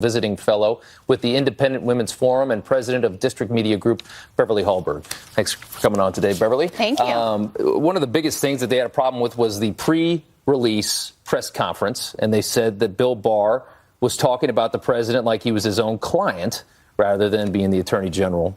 Visiting fellow with the Independent Women's Forum and president of District Media Group, Beverly Hallberg. Thanks for coming on today, Beverly. Thank you. One of the biggest things that they had a problem with was the pre-release press conference, and they said that Bill Barr was talking about the president like he was his own client rather than being the attorney general,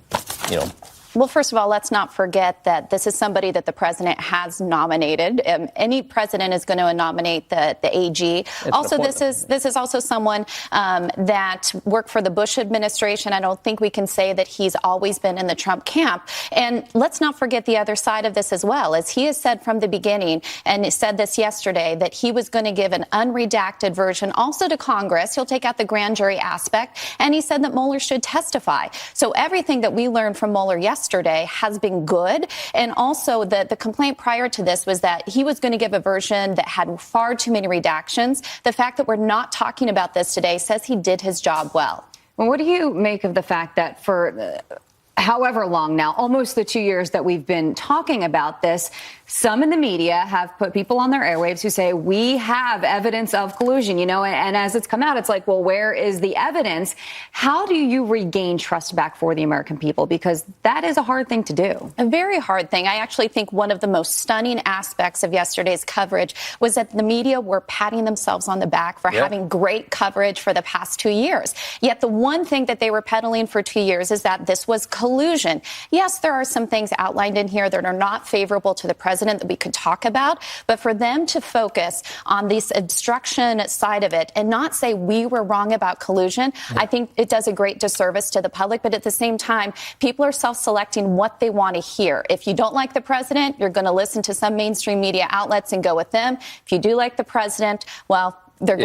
Well, first of all, let's not forget that this is somebody that the president has nominated. Any president is going to nominate the AG. Also, this is also someone that worked for the Bush administration. I don't think we can say that he's always been in the Trump camp. And let's not forget the other side of this as well, as he has said from the beginning, and he said this yesterday, that he was going to give an unredacted version also to Congress. He'll take out the grand jury aspect. And he said that Mueller should testify. So everything that we learned from Mueller yesterday has been good. And also the complaint prior to this was that he was going to give a version that had far too many redactions. The fact that we're not talking about this today says he did his job well. Well, what do you make of the fact that for however long now, almost the 2 years that we've been talking about this, some in the media have put people on their airwaves who say we have evidence of collusion, and as it's come out, it's like, well, where is the evidence? How do you regain trust back for the American people? Because that is a hard thing to do. A very hard thing. I actually think one of the most stunning aspects of yesterday's coverage was that the media were patting themselves on the back for having great coverage for the past 2 years. Yet the one thing that they were peddling for 2 years is that this was collusion. Yes, there are some things outlined in here that are not favorable to the president that we could talk about, but for them to focus on this obstruction side of it and not say we were wrong about collusion, I think it does a great disservice to the public. But at the same time, people are self-selecting what they want to hear. If you don't like the president, you're going to listen to some mainstream media outlets and go with them. If you do like the president, well, they're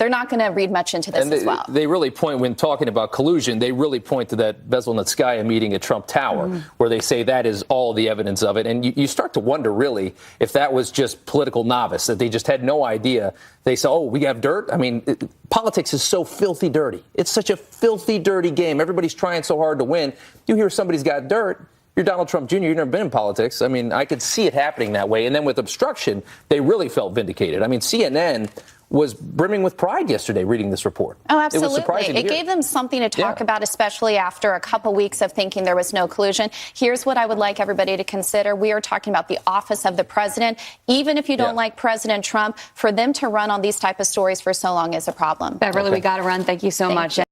not going to read much into this as well. They really point, when talking about collusion, they really point to that Veselnitskaya meeting at Trump Tower, where they say that is all the evidence of it. And you start to wonder, really, if that was just political novice, that they just had no idea. They say, oh, we have dirt. I mean, politics is so filthy dirty. It's such a filthy, dirty game. Everybody's trying so hard to win. You hear somebody's got dirt. You're Donald Trump Jr. You've never been in politics. I mean, I could see it happening that way. And then with obstruction, they really felt vindicated. I mean, CNN was brimming with pride yesterday reading this report. Oh, absolutely. It was surprising It gave them something to talk about, especially after a couple weeks of thinking there was no collusion. Here's what I would like everybody to consider. We are talking about the office of the president. Even if you don't like President Trump, for them to run on these type of stories for so long is a problem. Beverly, we got to run. Thank you so much.